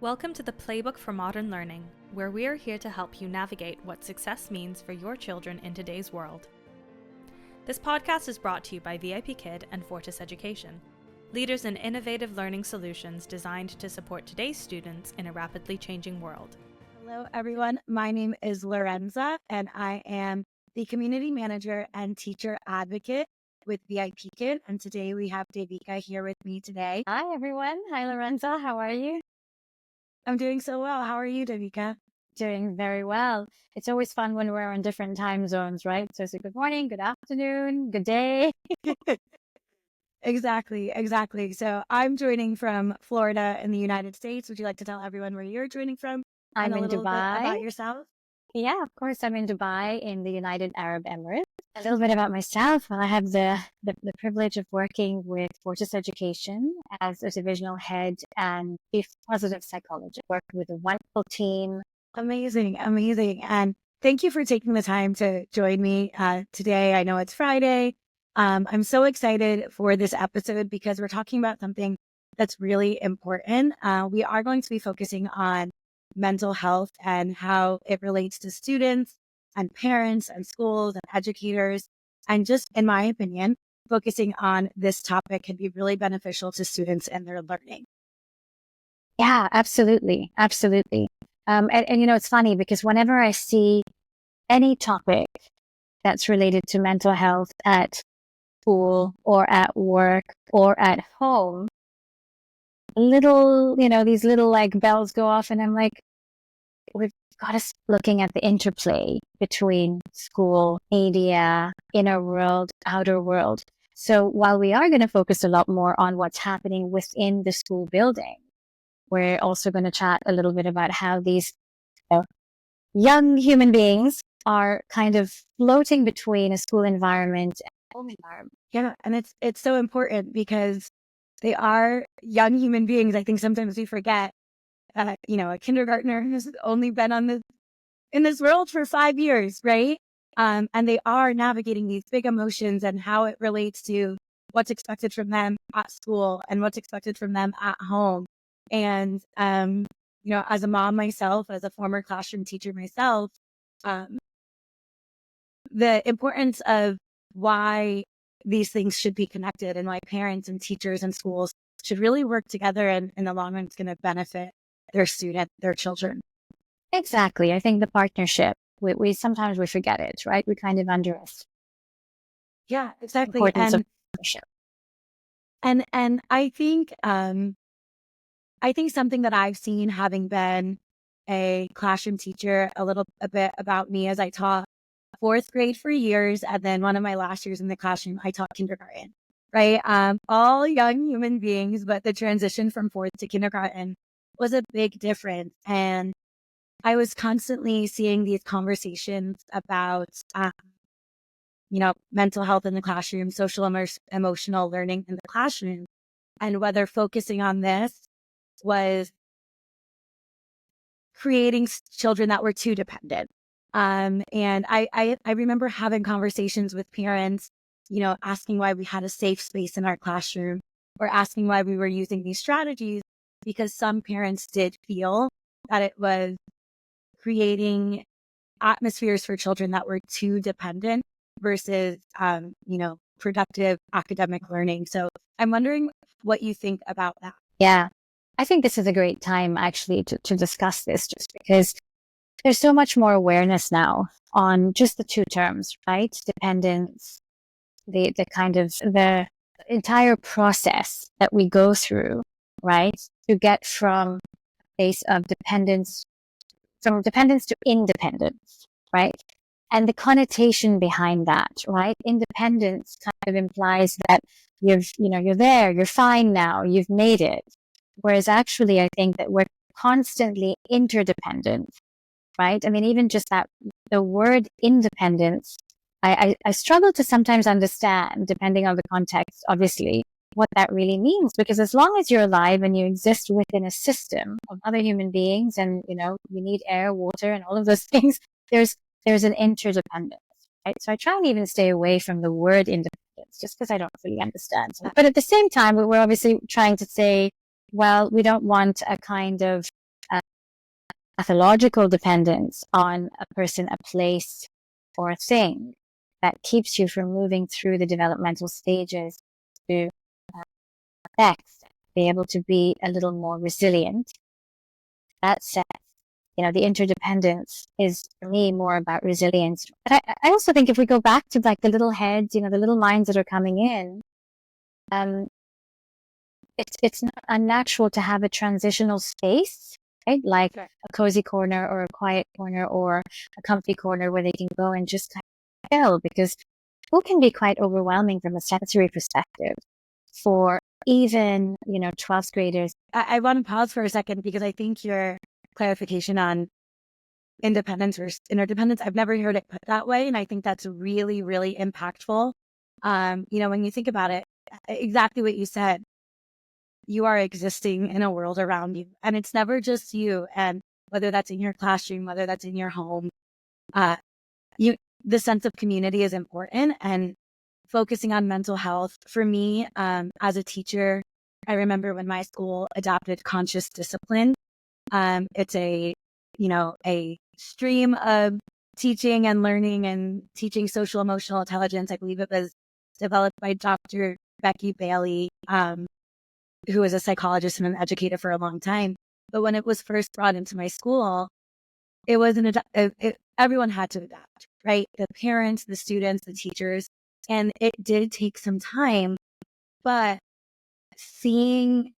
Welcome to the Playbook for Modern Learning, where we are here to help you navigate what success means for your children in today's world. This podcast is brought to you by VIPKid and Fortis Education, leaders in innovative learning solutions designed to support today's students in a rapidly changing world. Hello, everyone. My name is Lorenza, and I am the Community Manager and Teacher Advocate with VIPKid. And today we have Devika here with me today. Hi, everyone. Hi, Lorenza. How are you? I'm doing so well. How are you, Devika? Doing very well. It's always fun when we're on different time zones, right? So it's a good morning, good afternoon, good day. Exactly. So I'm joining from Florida in the United States. Would you like to tell everyone where you're joining from? I'm in Bit Dubai. about yourself? Yeah, of course. I'm in Dubai in the United Arab Emirates. A little bit about myself. Well, I have the privilege of working with Fortis Education as a divisional head and chief positive psychologist. Work with a wonderful team. Amazing. And thank you for taking the time to join me today. I know it's Friday. I'm so excited for this episode because we're talking about something that's really important. We are going to be focusing on mental health and how it relates to students and parents and schools and educators. And just in my opinion, focusing on this topic can be really beneficial to students and their learning. Yeah, absolutely. And you know, it's funny because whenever I see any topic that's related to mental health at school or at work or at home, these little like bells go off and I'm like, we've got to start looking at the interplay between school, media, inner world, outer world. So while we are going to focus a lot more on what's happening within the school building, we're also going to chat a little bit about how these young human beings are kind of floating between a school environment and a home environment. Yeah, and it's so important because they are young human beings. I think sometimes we forget, a kindergartner has only been in this world for 5 years, right? And they are navigating these big emotions and how it relates to what's expected from them at school and what's expected from them at home. And, as a mom myself, as a former classroom teacher myself, the importance of why these things should be connected and why parents and teachers and schools should really work together and in the long run it's going to benefit their children. Exactly. I think the partnership, we sometimes we forget it, right? We kind of underestimate. Yeah, exactly. Importance of partnership. And I think something that I've seen having been a classroom teacher, a bit about me as I taught fourth grade for years. And then one of my last years in the classroom, I taught kindergarten, right? All young human beings, but the transition from fourth to kindergarten was a big difference. And I was constantly seeing these conversations about, mental health in the classroom, social emotional learning in the classroom, and whether focusing on this was creating children that were too dependent. And I remember having conversations with parents, asking why we had a safe space in our classroom or asking why we were using these strategies, because some parents did feel that it was creating atmospheres for children that were too dependent versus, productive academic learning. So I'm wondering what you think about that. Yeah, I think this is a great time actually to discuss this, just because there's so much more awareness now on just the two terms, right? Dependence, the entire process that we go through, right? To get from a place of dependence to independence, right? And the connotation behind that, right? Independence kind of implies that you're there, you're fine now, you've made it. Whereas actually, I think that we're constantly interdependent, right? I mean, even just that, the word independence, I struggle to sometimes understand, depending on the context, obviously, what that really means. Because as long as you're alive and you exist within a system of other human beings and, you need air, water, and all of those things, there's an interdependence, right? So I try and even stay away from the word independence just because I don't really understand. But at the same time, we're obviously trying to say, well, we don't want a kind of pathological dependence on a person, a place, or a thing that keeps you from moving through the developmental stages to next, be able to be a little more resilient. That said, the interdependence is for me more about resilience. But I also think if we go back to like the little heads, the little minds that are coming in, it's not unnatural to have a transitional space, right? Like a cozy corner or a quiet corner or a comfy corner where they can go and just kind of chill, because school can be quite overwhelming from a sensory perspective for even, 12th graders. I want to pause for a second because I think your clarification on independence versus interdependence, I've never heard it put that way. And I think that's really, really impactful. When you think about it, exactly what you said, you are existing in a world around you, and it's never just you. And whether that's in your classroom, whether that's in your home, the sense of community is important. And focusing on mental health for me, as a teacher, I remember when my school adopted conscious discipline. It's a stream of teaching and learning and teaching social emotional intelligence. I believe it was developed by Dr. Becky Bailey, who was a psychologist and an educator for a long time. But when it was first brought into my school, it wasn't everyone had to adapt, right? The parents, the students, the teachers, and it did take some time. But seeing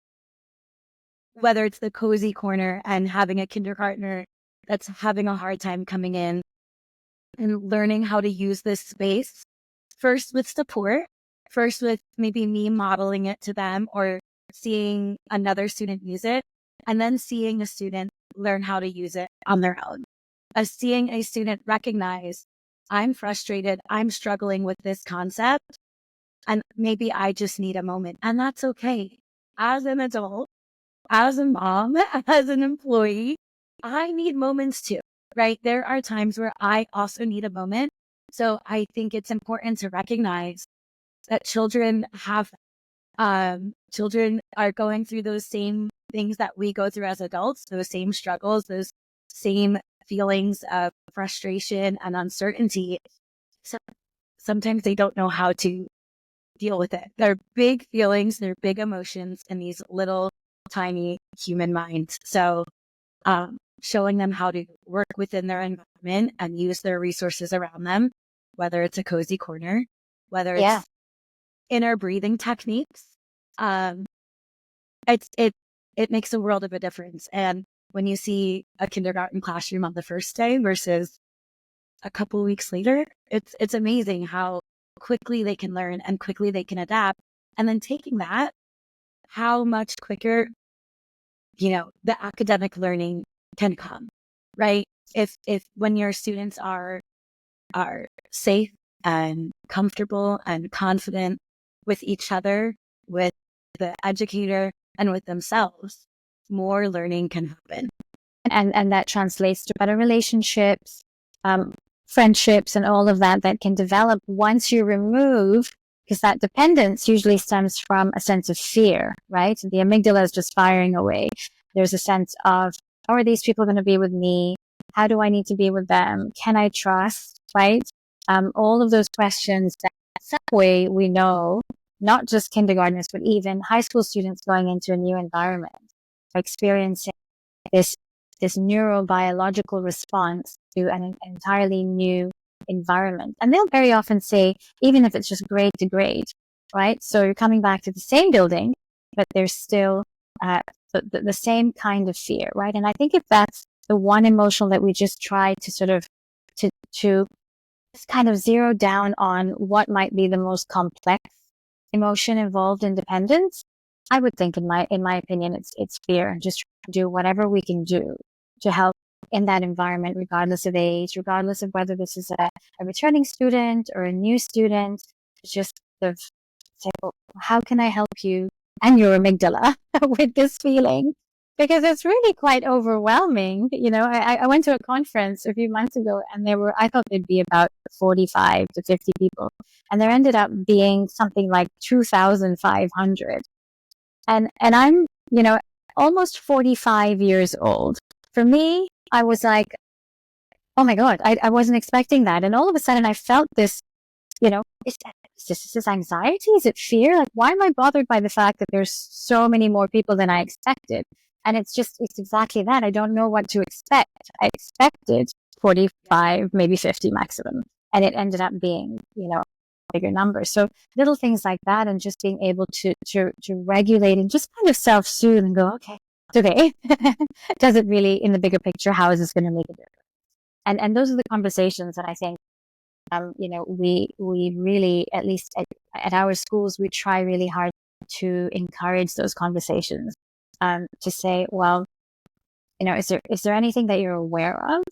whether it's the cozy corner and having a kindergartner that's having a hard time coming in and learning how to use this space, first with support, first with maybe me modeling it to them or seeing another student use it, and then seeing a student learn how to use it on their own. Seeing a student recognize, I'm frustrated, I'm struggling with this concept, and maybe I just need a moment. And that's okay. As an adult, as a mom, as an employee, I need moments too, right? There are times where I also need a moment. So I think it's important to recognize that children are going through those same things that we go through as adults, those same struggles, those same feelings of frustration and uncertainty. So sometimes they don't know how to deal with it. They're big feelings, they're big emotions in these little tiny human minds. So showing them how to work within their environment and use their resources around them, whether it's a cozy corner, whether it's inner breathing techniques, it makes a world of a difference. And when you see a kindergarten classroom on the first day versus a couple of weeks later, it's amazing how quickly they can learn and quickly they can adapt. And then taking that, how much quicker, the academic learning can come, right? If when your students are safe and comfortable and confident with each other, with the educator, and with themselves, more learning can happen. And that translates to better relationships, friendships, and all of that can develop once you remove, because that dependence usually stems from a sense of fear, right? The amygdala is just firing away. There's a sense of, how are these people going to be with me? How do I need to be with them? Can I trust, right? All of those questions that some way we know, not just kindergartners, but even high school students going into a new environment, are experiencing this neurobiological response to an entirely new environment. And they'll very often say, even if it's just grade to grade, right? So you're coming back to the same building, but there's still the same kind of fear, right? And I think if that's the one emotion that we just try to sort of to just kind of zero down on what might be the most complex emotion involved in dependence, I would think, in my opinion, it's fear, and just do whatever we can do to help in that environment, regardless of age, regardless of whether this is a returning student or a new student. Just sort of say, well, how can I help you and your amygdala with this feeling? Because it's really quite overwhelming. I went to a conference a few months ago, and I thought there'd be about 45 to 50 people, and there ended up being something like 2,500. And I'm, almost 45 years old. For me, I was like, oh my God, I wasn't expecting that. And all of a sudden I felt this, is this anxiety? Is it fear? Like, why am I bothered by the fact that there's so many more people than I expected? And it's exactly that. I don't know what to expect. I expected 45, maybe 50 maximum. And it ended up being, bigger numbers. So little things like that, and just being able to regulate and just kind of self-soothe and go, okay, it's okay. Does it really, in the bigger picture, how is this going to make a difference? And those are the conversations that I think, we really, at least at our schools, we try really hard to encourage those conversations, to say, well, is there anything that you're aware of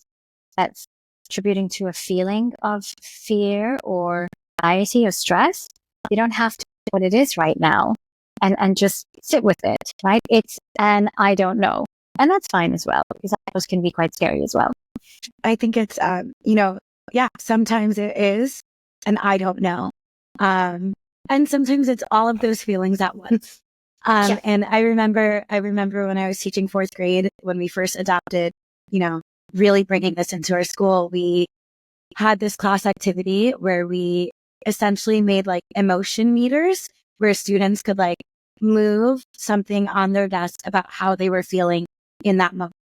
that's contributing to a feeling of fear or anxiety or stress? You don't have to know what it is right now, and just sit with it, right? It's an I don't know. And that's fine as well, because those can be quite scary as well. I think it's, sometimes it is, and I don't know. And sometimes it's all of those feelings at once. And I remember when I was teaching fourth grade, when we first adopted, really bringing this into our school, we had this class activity where we essentially made like emotion meters where students could like move something on their desk about how they were feeling in that moment.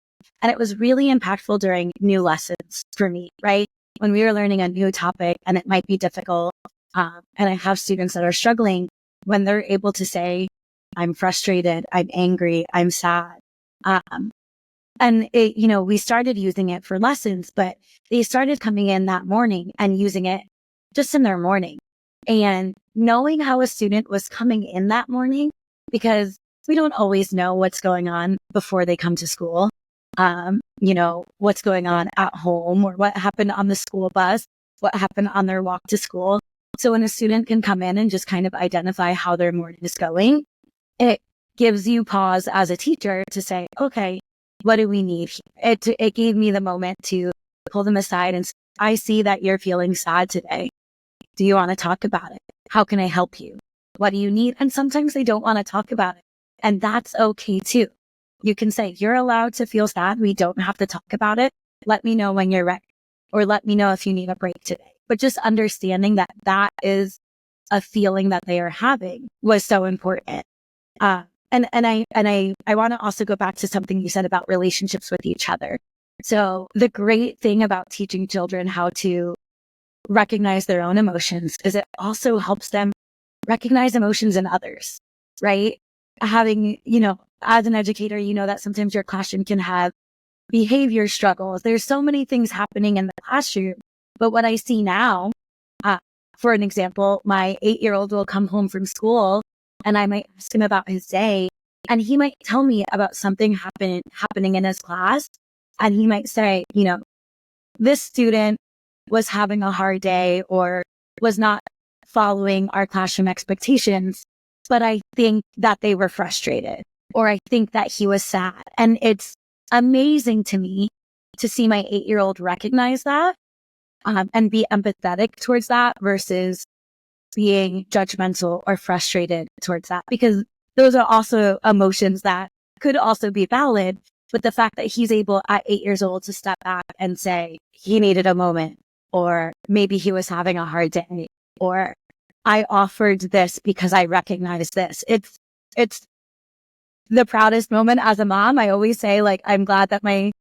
And it was really impactful during new lessons for me, right? When we were learning a new topic and it might be difficult. And I have students that are struggling, when they're able to say, I'm frustrated, I'm angry, I'm sad. And it, we started using it for lessons, but they started coming in that morning and using it just in their morning. And knowing how a student was coming in that morning, because we don't always know what's going on before they come to school. What's going on at home, or what happened on the school bus, what happened on their walk to school. So when a student can come in and just kind of identify how their morning is going, it gives you pause as a teacher to say, okay, what do we need? It gave me the moment to pull them aside and say, I see that you're feeling sad today. Do you want to talk about it? How can I help you? What do you need? And sometimes they don't want to talk about it. And that's okay too. You can say, you're allowed to feel sad. We don't have to talk about it. Let me know when you're ready, or let me know if you need a break today. But just understanding that that is a feeling that they are having was so important. And I want to also go back to something you said about relationships with each other. So the great thing about teaching children how to recognize their own emotions is it also helps them recognize emotions in others, right? Having, as an educator, that sometimes your classroom can have behavior struggles. There's so many things happening in the classroom. But what I see now, for an example, my 8-year-old will come home from school and I might ask him about his day, and he might tell me about something happening in his class. And he might say, this student was having a hard day or was not following our classroom expectations, but I think that they were frustrated, or I think that he was sad. And it's amazing to me to see my 8-year-old recognize that, and be empathetic towards that versus being judgmental or frustrated towards that, because those are also emotions that could also be valid. But the fact that he's able at 8 years old to step back and say he needed a moment, or maybe he was having a hard day, or I offered this because I recognize this. It's the proudest moment as a mom. I always say, like, I'm glad that my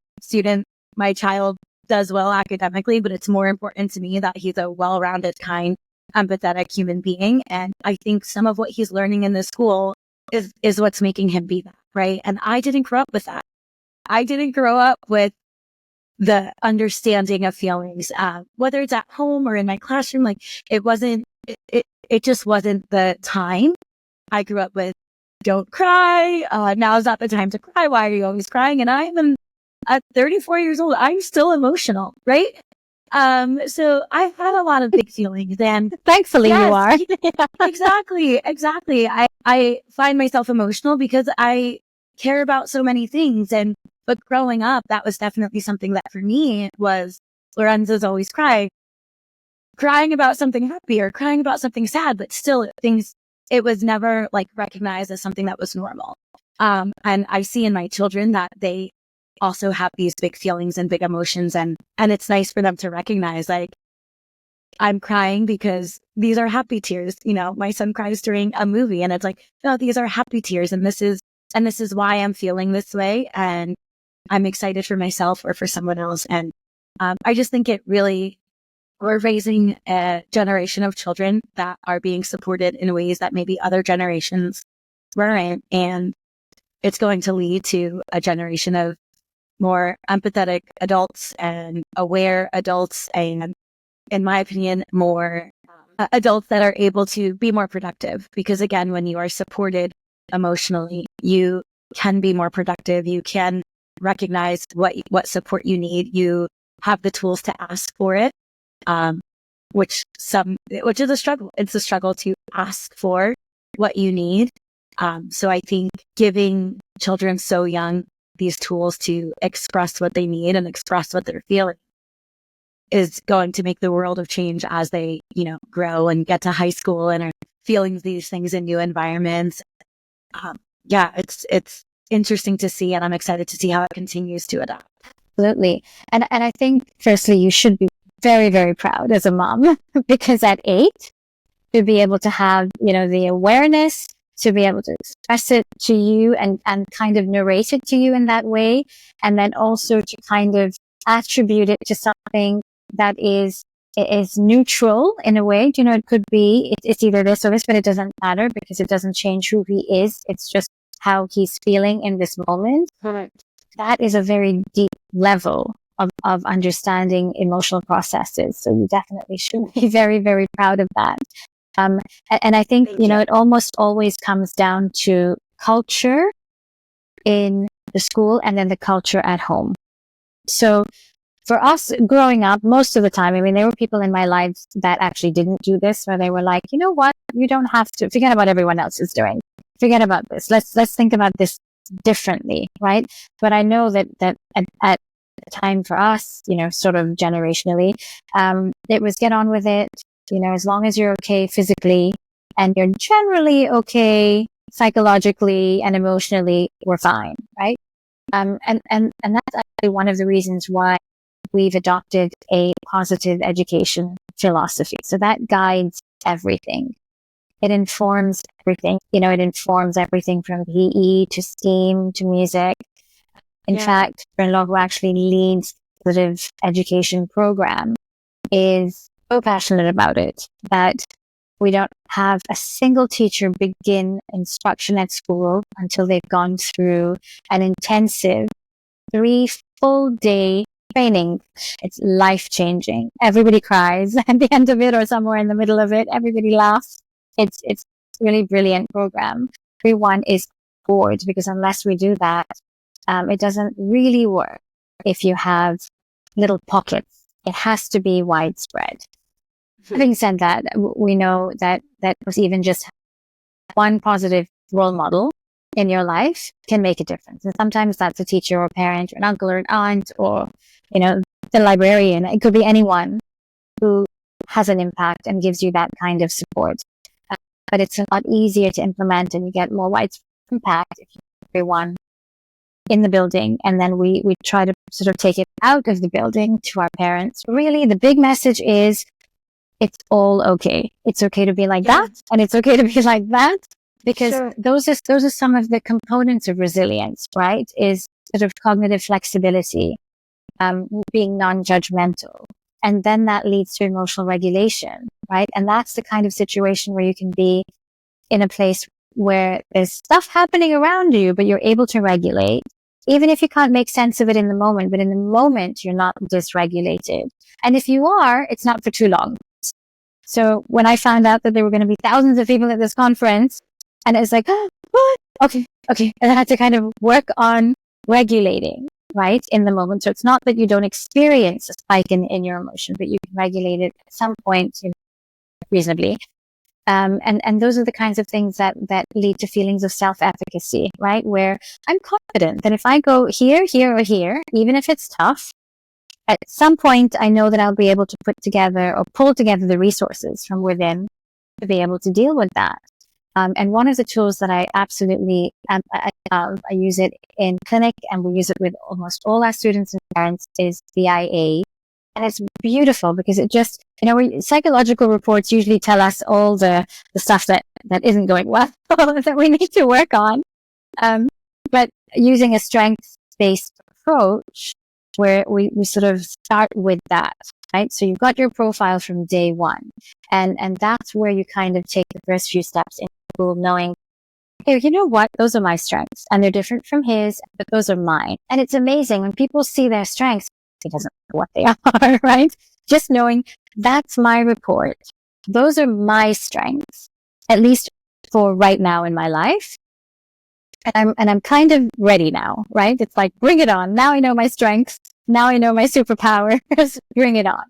child does well academically, but it's more important to me that he's a well-rounded, kind, empathetic human being. And I think some of what he's learning in this school is what's making him be that, right? And I didn't grow up with that. I didn't grow up with the understanding of feelings, whether it's at home or in my classroom. Like, it just wasn't the time. I grew up with, don't cry. Now's not the time to cry. Why are you always crying? And I'm at 34 years old. I'm still emotional, right? So I've had a lot of big feelings, and thankfully yes, you are. Exactly. I find myself emotional because I care about so many things. But growing up, that was definitely something that for me was, Lorenza's always crying about something happy or crying about something sad, but still it was never like recognized as something that was normal. And I see in my children that they also have these big feelings and big emotions. And it's nice for them to recognize, like, I'm crying because these are happy tears. You know, my son cries during a movie and it's like, no, these are happy tears. And this is why I'm feeling this way. And I'm excited for myself or for someone else. And I just think we're raising a generation of children that are being supported in ways that maybe other generations weren't. And it's going to lead to a generation of more empathetic adults and aware adults, and in my opinion, more adults that are able to be more productive. Because again, when you are supported emotionally, you can be more productive. You can recognize what support you need. You have the tools to ask for it, which is a struggle. It's a struggle to ask for what you need. So I think giving children so young these tools to express what they need and express what they're feeling is going to make the world of change as they, grow and get to high school and are feeling these things in new environments. It's interesting to see, and I'm excited to see how it continues to adapt. Absolutely. And I think firstly, you should be very, very proud as a mom, because at 8, to be able to have, the awareness, to be able to express it to you and kind of narrate it to you in that way. And then also to kind of attribute it to something that is neutral in a way. It could be, it's either this or this, but it doesn't matter because it doesn't change who he is. It's just how he's feeling in this moment. Correct. That is a very deep level of understanding emotional processes. So you definitely should be very, very proud of that. And I think, it almost always comes down to culture in the school and then the culture at home. So for us growing up, most of the time, there were people in my life that actually didn't do this, where they were like, you know what, you don't have to forget about everyone else is doing. Forget about this. Let's think about this differently, right? But I know that at the time for us, sort of generationally, it was get on with it. As long as you're okay physically and you're generally okay psychologically and emotionally, we're fine, right? And that's actually one of the reasons why we've adopted a positive education philosophy. So that guides everything. It informs everything. It informs everything from PE to STEAM to music. In fact, Bruno, who actually leads the positive education program, is so passionate about it that we don't have a single teacher begin instruction at school until they've gone through an intensive 3 full day training. It's life-changing. Everybody cries at the end of it or somewhere in the middle of it. Everybody laughs. It's really brilliant program. Everyone is bored, because unless we do that, it doesn't really work if you have little pockets. It has to be widespread. Having said that, we know that was even just one positive role model in your life can make a difference. And sometimes that's a teacher or a parent or an uncle or an aunt or, the librarian. It could be anyone who has an impact and gives you that kind of support. But it's a lot easier to implement, and you get more widespread impact if you have everyone in the building. And then we try to sort of take it out of the building to our parents. Really, the big message is it's all okay. It's okay to be like that, and it's okay to be like that, because those are some of the components of resilience, right? Is sort of cognitive flexibility, being non-judgmental. And then that leads to emotional regulation, right? And that's the kind of situation where you can be in a place where there's stuff happening around you, but you're able to regulate, even if you can't make sense of it in the moment. But in the moment, you're not dysregulated. And if you are, it's not for too long. So when I found out that there were going to be thousands of people at this conference, and it's like, oh, what? Okay. And I had to kind of work on regulating, right, in the moment. So it's not that you don't experience a spike in your emotion, but you can regulate it at some point, reasonably. And those are the kinds of things that lead to feelings of self-efficacy, right? Where I'm confident that if I go here, or here, even if it's tough, at some point, I know that I'll be able to put together or pull together the resources from within to be able to deal with that. And one of the tools that I absolutely love, I use it in clinic and we use it with almost all our students and parents, is VIA. And it's beautiful because it just, psychological reports usually tell us all the stuff that isn't going well, that we need to work on. But using a strengths-based approach where we sort of start with that, right? So you've got your profile from day one. And that's where you kind of take the first few steps in school, knowing, hey, you know what? Those are my strengths and they're different from his, but those are mine. And it's amazing when people see their strengths, he doesn't know what they are, right? Just knowing that's my report. Those are my strengths, at least for right now in my life. And I'm kind of ready now, right? It's like, bring it on. Now I know my strengths. Now I know my superpowers. Bring it on.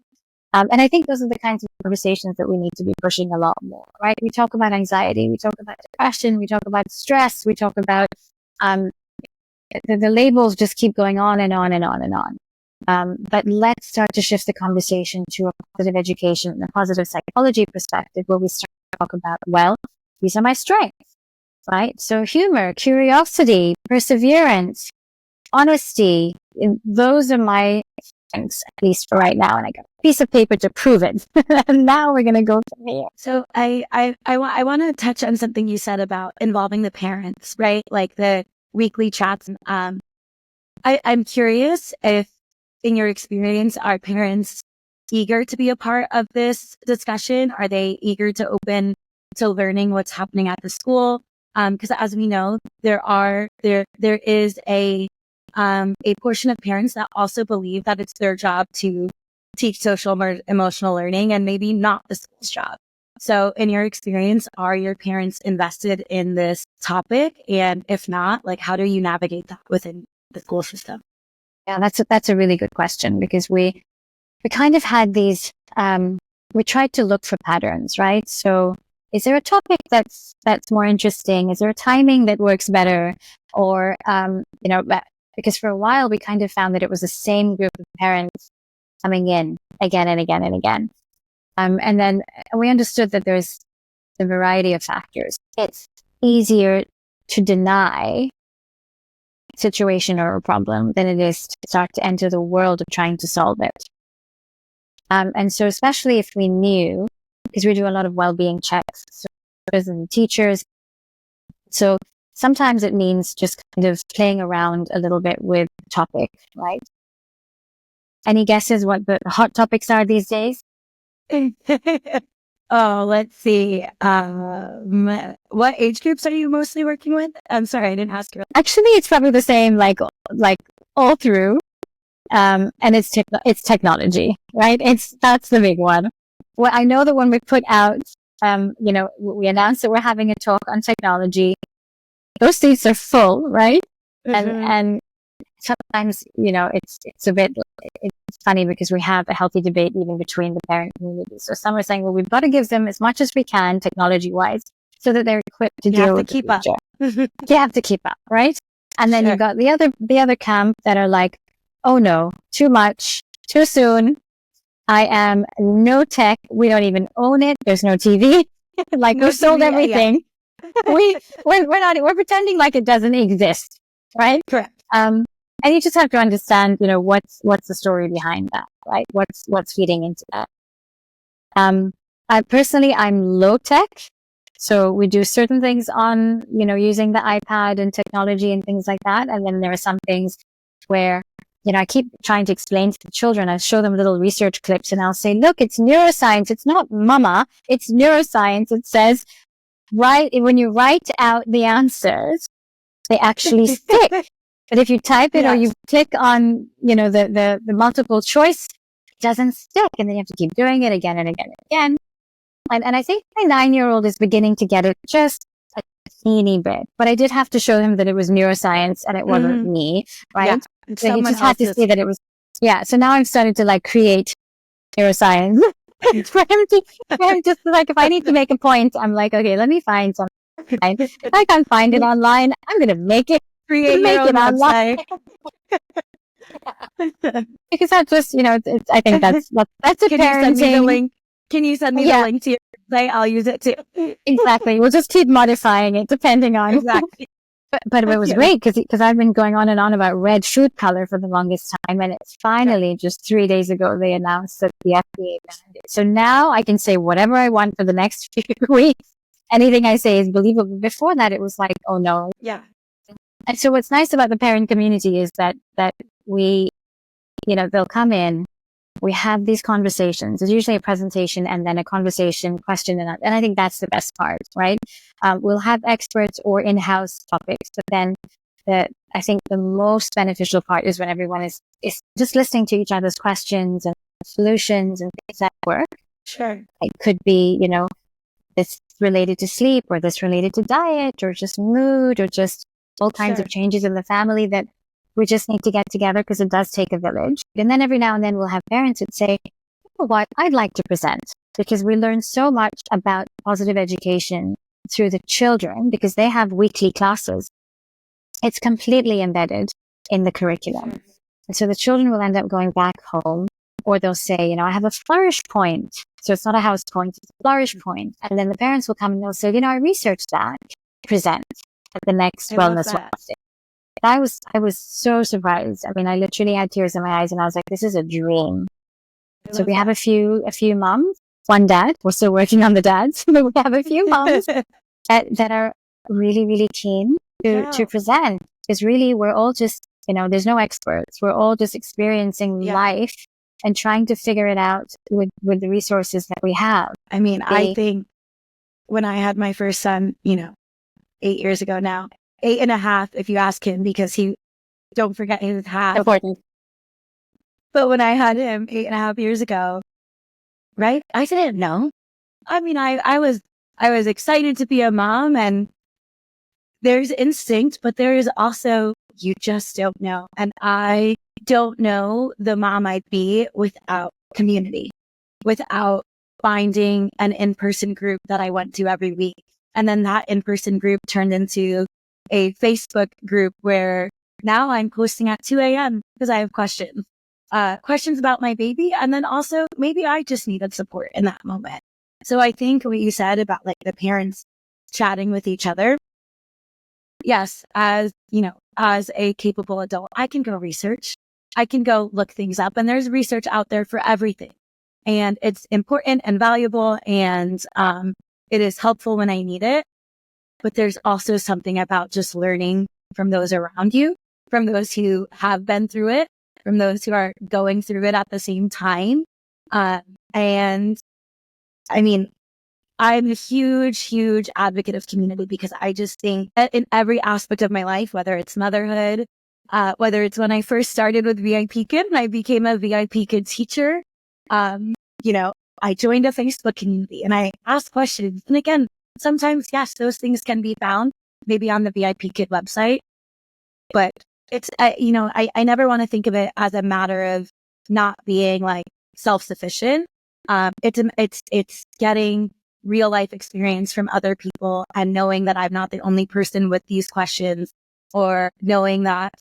And I think those are the kinds of conversations that we need to be pushing a lot more, right? We talk about anxiety. We talk about depression. We talk about stress. We talk about, the labels just keep going on and on and on and on. But let's start to shift the conversation to a positive education and a positive psychology perspective where we start to talk about, well, these are my strengths. Right? So humor, curiosity, perseverance, honesty, those are my strengths, at least for right now. And I got a piece of paper to prove it. And now we're going to go from here. So I want to touch on something you said about involving the parents, right? Like the weekly chats. I'm curious if, in your experience, are parents eager to be a part of this discussion? Are they eager to open to learning what's happening at the school? Because as we know, there is a portion of parents that also believe that it's their job to teach social emotional learning and maybe not the school's job. So in your experience, are your parents invested in this topic? And if not, like, how do you navigate that within the school system? Yeah, that's a really good question because we kind of had these, we tried to look for patterns, right? So is there a topic that's more interesting? Is there a timing that works better? Or, because for a while we kind of found that it was the same group of parents coming in again and again and again. And then we understood that there's a variety of factors. It's easier to deny a situation or a problem than it is to start to enter the world of trying to solve it. And so especially if we knew, because we do a lot of well-being checks, so and teachers. So sometimes it means just kind of playing around a little bit with the topic, right? Any guesses what the hot topics are these days? Oh, let's see. What age groups are you mostly working with? I'm sorry, I didn't ask you. Actually, it's probably the same, like all through. And it's technology, right? That's the big one. Well, I know that when we put out, we announced that we're having a talk on technology. Those seats are full, right? Mm-hmm. And sometimes, it's a bit, it's funny because we have a healthy debate even between the parent community. So some are saying, well, we've got to give them as much as we can technology-wise so that they're equipped to deal with the future. You have to keep up, right? And then you've got the other camp that are like, oh no, too much, too soon. I am no tech. We don't even own it. There's no TV. Like we sold everything. Yeah. We're pretending like it doesn't exist, right? Correct. And you just have to understand, what's the story behind that, right? What's feeding into that. I'm low tech. So we do certain things on, using the iPad and technology and things like that. And then there are some things where, I keep trying to explain to the children. I show them little research clips and I'll say, look, it's neuroscience. It's not mama. It's neuroscience. It says, when you write out the answers, they actually stick. But if you type it or you click on, the multiple choice, it doesn't stick. And then you have to keep doing it again and again and again. And I think my 9-year-old is beginning to get it just a teeny bit. But I did have to show him that it was neuroscience and it wasn't me, right? Yeah. So he just had to see that it was, so now I'm starting to create neuroscience for him to like, if I need to make a point, I'm like, okay, let me find something. If I can't find it online, I'm going to make it online. Because that's just, I think that's a parenting. Can you send me the link to your I'll use it too. Exactly. We'll just keep modifying it depending on. Exactly. But it was great because I've been going on and on about red food color for the longest time. And it's finally just 3 days ago, they announced that the FDA banned it. So now I can say whatever I want for the next few weeks. Anything I say is believable. Before that, it was like, oh no. Yeah. And so what's nice about the parent community is that we, they'll come in, we have these conversations. There's usually a presentation and then a conversation, question and I think that's the best part, right? We'll have experts or in-house topics, but then I think the most beneficial part is when everyone is just listening to each other's questions and solutions and things that work. Sure. It could be, this related to sleep or this related to diet or just mood or just all kinds of changes in the family that we just need to get together because it does take a village. And then every now and then we'll have parents that say, you know what, I'd like to present because we learn so much about positive education through the children because they have weekly classes. It's completely embedded in the curriculum. And so the children will end up going back home or they'll say, I have a flourish point. So it's not a house point, it's a flourish point. And then the parents will come and they'll say, I researched that, present at the next Wellness Wednesday. I was so surprised. I mean, I literally had tears in my eyes and I was like, this is a dream. So we have a few moms, one dad. We're still working on the dads, but we have a few moms that are really, really keen to present. Because really, we're all just, there's no experts. We're all just experiencing life and trying to figure it out with the resources that we have. I mean, I think when I had my first son, 8 years ago now, 8.5, if you ask him, because don't forget his half. Important. But when I had him 8.5 years ago, right? I didn't know. I mean, I was excited to be a mom and there's instinct, but there is also, you just don't know. And I don't know the mom I'd be without community, without finding an in-person group that I went to every week. And then that in-person group turned into a Facebook group where now I'm posting at 2 a.m. because I have questions about my baby. And then also maybe I just needed support in that moment. So I think what you said about like the parents chatting with each other. Yes. As a capable adult, I can go research. I can go look things up and there's research out there for everything. And it's important and valuable and, it is helpful when I need it. But there's also something about just learning from those around you, from those who have been through it, from those who are going through it at the same time. And I mean, I'm a huge, huge advocate of community because I just think that in every aspect of my life, whether it's motherhood, whether it's when I first started with VIPKid and I became a VIPKid teacher, I joined a Facebook community and I asked questions. And again, sometimes, yes, those things can be found maybe on the VIPKid website, but it's, I never want to think of it as a matter of not being like self-sufficient. It's getting real life experience from other people and knowing that I'm not the only person with these questions or knowing that,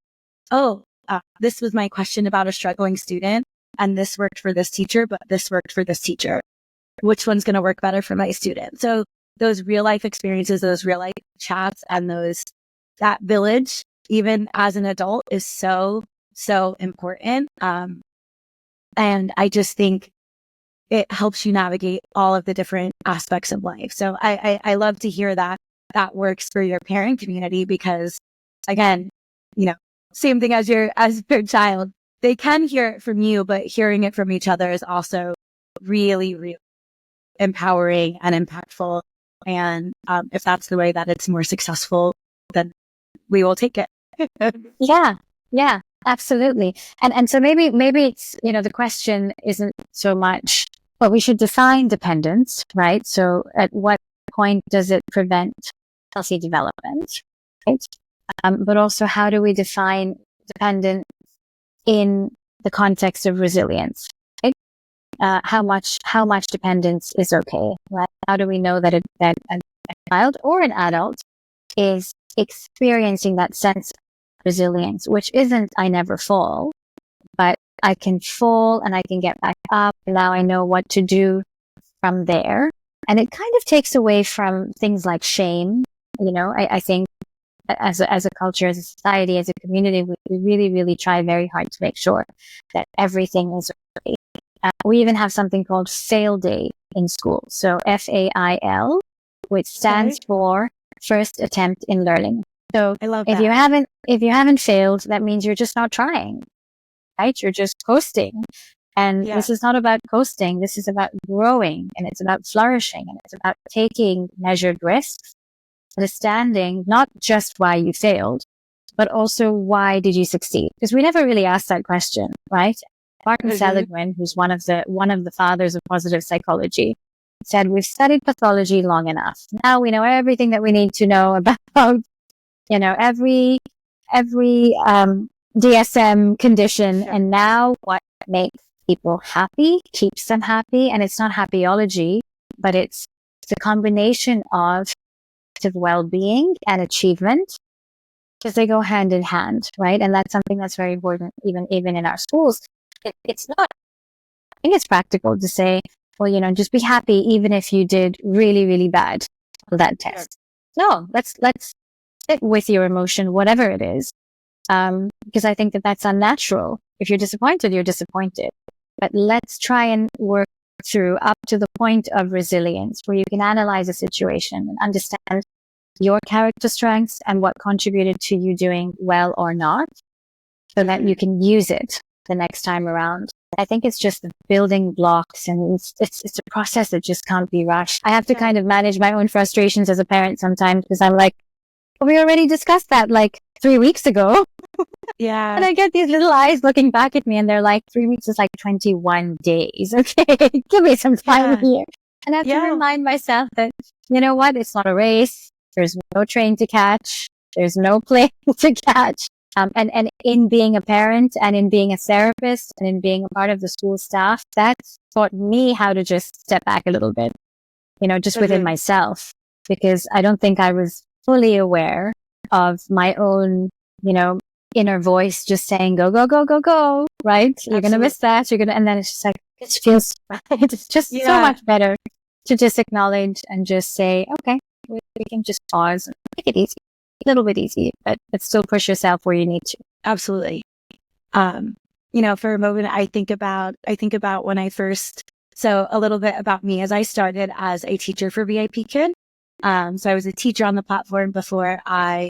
this was my question about a struggling student and this worked for this teacher, but this worked for this teacher. Which one's going to work better for my student? So those real life experiences, those real life chats and that village, even as an adult is so, so important. And I just think it helps you navigate all of the different aspects of life. So I love to hear that works for your parent community because again, same thing as your child, they can hear it from you, but hearing it from each other is also really, really empowering and impactful. And if that's the way that it's more successful, then we will take it. Yeah, absolutely. And so maybe it's, the question isn't so much, well, we should define dependence, right? So at what point does it prevent healthy development, right? But also how do we define dependence in the context of resilience, right? How much dependence is okay, right? How do we know that a child or an adult is experiencing that sense of resilience, which isn't I never fall, but I can fall and I can get back up. And now I know what to do from there. And it kind of takes away from things like shame. I think as a culture, as a society, as a community, we really, really try very hard to make sure that everything is okay. We even have something called fail day in school. So FAIL, which stands for first attempt in learning. So I love if that. if you haven't failed, that means you're just not trying, right? You're just coasting. And this is not about coasting. This is about growing, and it's about flourishing, and it's about taking measured risks, understanding not just why you failed, but also why did you succeed? Because we never really asked that question, right? Martin Seligman, who's one of the fathers of positive psychology, said, we've studied pathology long enough. Now we know everything that we need to know about, every DSM condition. Sure. And now what makes people happy, keeps them happy. And it's not happyology, but it's the combination of well-being and achievement, because they go hand in hand, right? And that's something that's very important, even in our schools. It's not, I think it's practical to say, well, just be happy even if you did really, really bad on that test. Sure. No, let's sit with your emotion, whatever it is. Because I think that that's unnatural. If you're disappointed, you're disappointed. But let's try and work through up to the point of resilience, where you can analyze a situation and understand your character strengths and what contributed to you doing well or not, so that you can use it the next time around. I think it's just the building blocks, and it's a process that just can't be rushed. I have to kind of manage my own frustrations as a parent sometimes, because I'm like, we already discussed that like 3 weeks ago. Yeah. And I get these little eyes looking back at me, and they're like, 3 weeks is like 21 days. Okay, give me some time here. And I have to remind myself that, you know what? It's not a race. There's no train to catch. There's no plane to catch. And in being a parent, and in being a therapist, and in being a part of the school staff, that's taught me how to just step back a little bit, just within myself, because I don't think I was fully aware of my own, inner voice just saying, go, go, go, go, go, right? Absolutely. You're going to miss that. And then it's just like, it feels right. It's just so much better to just acknowledge and just say, okay, we can just pause and make it easy, a little bit easy, but still push yourself where you need to. Absolutely. For a moment, I think about when I first, so a little bit about me, as I started as a teacher for VIPKid. So I was a teacher on the platform before I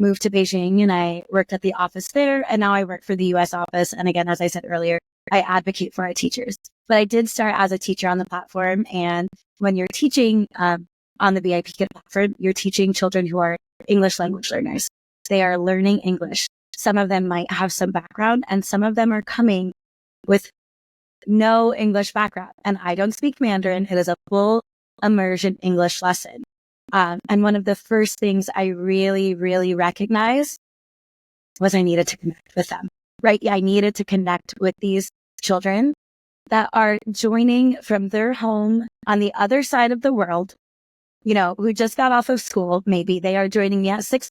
moved to Beijing, and I worked at the office there, and now I work for the US office. And again, as I said earlier, I advocate for our teachers. But I did start as a teacher on the platform. And when you're teaching on the VIPKid platform, you're teaching children who are English language learners. They are learning English. Some of them might have some background, and some of them are coming with no English background. And I don't speak Mandarin. It is a full immersion English lesson. And one of the first things I really, really recognized was I needed to connect with them, right? I needed to connect with these children that are joining from their home on the other side of the world, who just got off of school. Maybe they are joining me at 6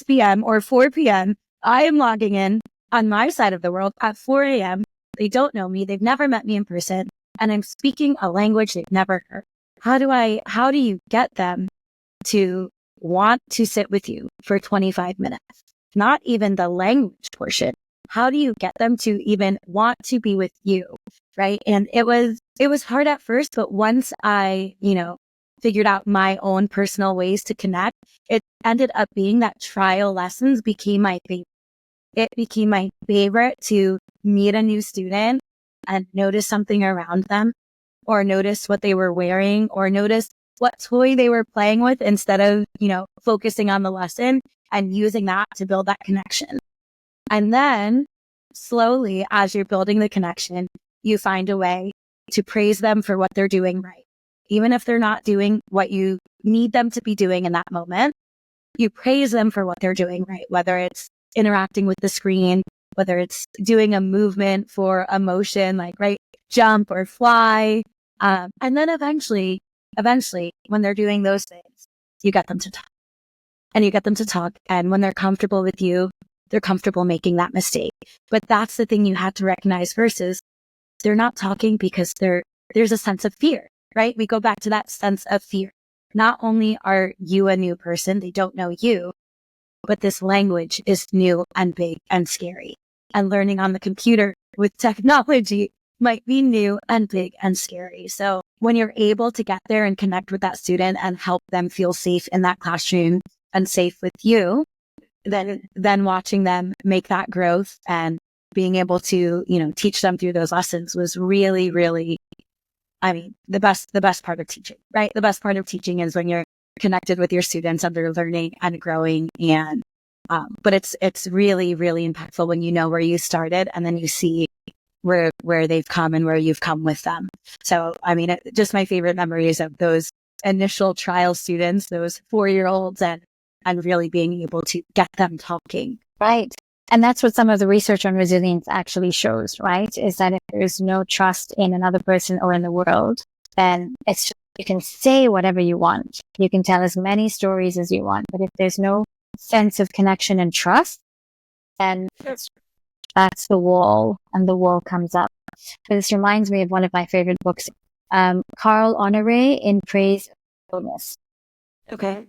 p.m. or 4 p.m. I am logging in on my side of the world at 4 a.m. They don't know me. They've never met me in person, and I'm speaking a language they've never heard. How do you get them to want to sit with you for 25 minutes? Not even the language portion. How do you get them to even want to be with you? Right. And it was hard at first, but once I, figured out my own personal ways to connect, it ended up being that trial lessons became my favorite. It became my favorite to meet a new student and notice something around them, or notice what they were wearing, or notice what toy they were playing with, instead of, focusing on the lesson and using that to build that connection. And then slowly, as you're building the connection, you find a way to praise them for what they're doing right. Even if they're not doing what you need them to be doing in that moment, you praise them for what they're doing right, whether it's interacting with the screen, whether it's doing a movement for a motion, like, right, jump or fly. And then eventually, when they're doing those things, you get them to talk. And you get them to talk. And when they're comfortable with you, they're comfortable making that mistake. But that's the thing you have to recognize first, is they're not talking because there's a sense of fear. right? We go back to that sense of fear. Not only are you a new person, they don't know you, but this language is new and big and scary. And learning on the computer with technology might be new and big and scary. So when you're able to get there and connect with that student and help them feel safe in that classroom and safe with you, then watching them make that growth and being able to, teach them through those lessons was really, really, the best part of teaching, right? The best part of teaching is when you're connected with your students and they're learning and growing. And, but it's really, really impactful when you know where you started and then you see where they've come and where you've come with them. So, just my favorite memories of those initial trial students, those 4-year-olds, and really being able to get them talking. Right. And that's what some of the research on resilience actually shows, right? Is that if there's no trust in another person or in the world, then it's just, you can say whatever you want. You can tell as many stories as you want. But if there's no sense of connection and trust, then that's the wall, and the wall comes up. But this reminds me of one of my favorite books, Carl Honoré, In Praise of Illness. Okay.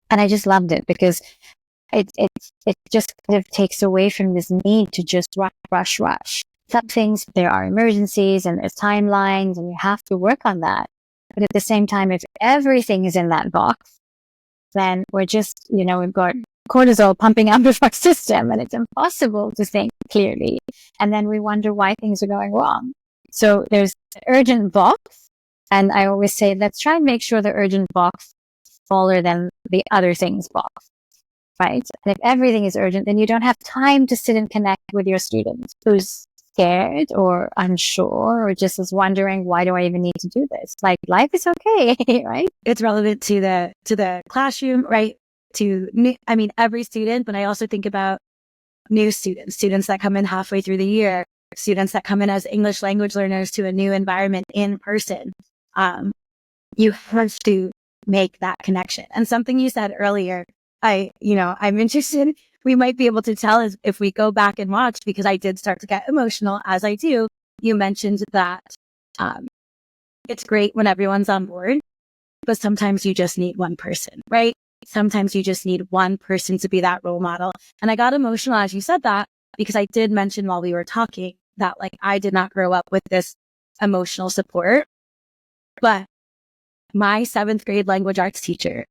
And I just loved it because it just kind of takes away from this need to just rush. Some things, there are emergencies and there's timelines and you have to work on that. But at the same time, if everything is in that box, then we're just, we've got cortisol pumping out of our system and it's impossible to think clearly. And then we wonder why things are going wrong. So there's the urgent box. And I always say, let's try and make sure the urgent box is smaller than the other things box, right? And if everything is urgent, then you don't have time to sit and connect with your students who's scared or unsure or just is wondering, why do I even need to do this? Like, life is okay, right? It's relevant to the classroom, right? Every student, but I also think about new students that come in halfway through the year, students that come in as English language learners to a new environment in person. You have to make that connection. And something you said earlier, I'm interested, we might be able to tell if we go back and watch, because I did start to get emotional as I do. You mentioned that it's great when everyone's on board, but sometimes you just need one person, right? Sometimes you just need one person to be that role model. And I got emotional as you said that, because I did mention while we were talking that I did not grow up with this emotional support, but my 7th grade language arts teacher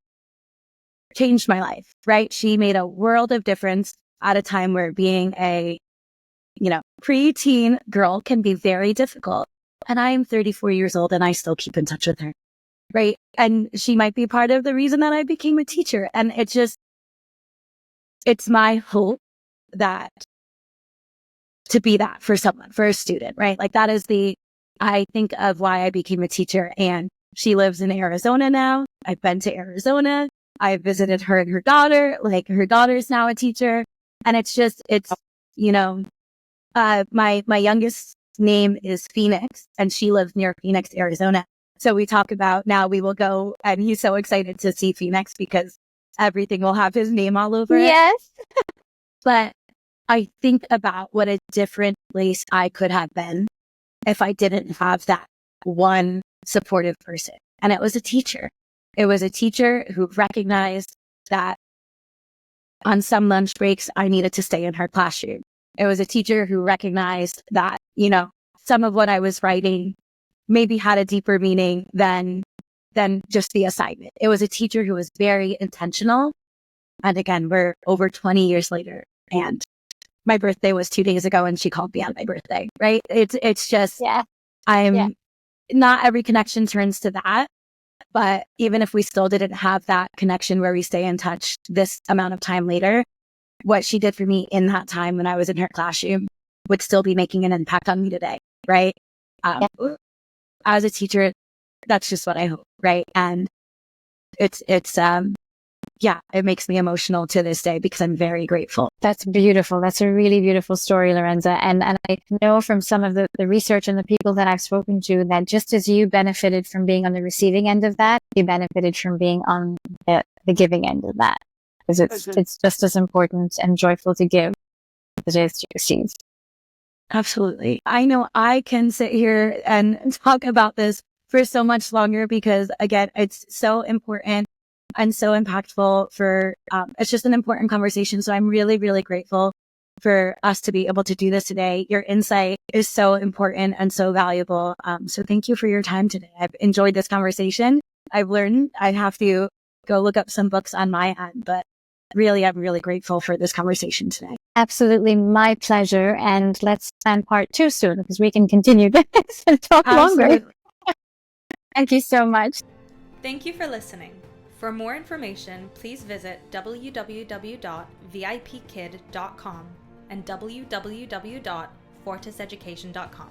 changed my life, right? She made a world of difference at a time where being a, preteen girl can be very difficult. And I am 34 years old and I still keep in touch with her. Right. And she might be part of the reason that I became a teacher. And it's my hope that to be that for someone, for a student, right? That is I think of why I became a teacher. And she lives in Arizona now. I've been to Arizona. I've visited her and her daughter. Her daughter's now a teacher. And my youngest name is Phoenix and she lives near Phoenix, Arizona. So we talk about now we will go, and he's so excited to see Phoenix because everything will have his name all over it. Yes. But I think about what a different place I could have been if I didn't have that one supportive person. And it was a teacher. It was a teacher who recognized that on some lunch breaks, I needed to stay in her classroom. It was a teacher who recognized that, some of what I was writing maybe had a deeper meaning than just the assignment. It was a teacher who was very intentional. And again, we're over 20 years later and my birthday was 2 days ago and she called me on my birthday, right? It's just, not every connection turns to that. But even if we still didn't have that connection where we stay in touch this amount of time later, what she did for me in that time when I was in her classroom would still be making an impact on me today, right? As a teacher, that's just what I hope, right? And it makes me emotional to this day because I'm very grateful. That's beautiful. That's a really beautiful story, Lorenza. And I know from some of the research and the people that I've spoken to that just as you benefited from being on the receiving end of that, you benefited from being on the giving end of that. Because it's just as important and joyful to give as it is to receive. Absolutely. I know I can sit here and talk about this for so much longer because, again, it's so important and so impactful for, it's just an important conversation. So I'm really, really grateful for us to be able to do this today. Your insight is so important and so valuable. So thank you for your time today. I've enjoyed this conversation. I've learned I have to go look up some books on my end, but really, I'm really grateful for this conversation today. Absolutely, my pleasure. And let's plan part 2 soon because we can continue this and talk longer. Thank you so much. Thank you for listening. For more information, please visit www.vipkid.com and www.fortiseducation.com.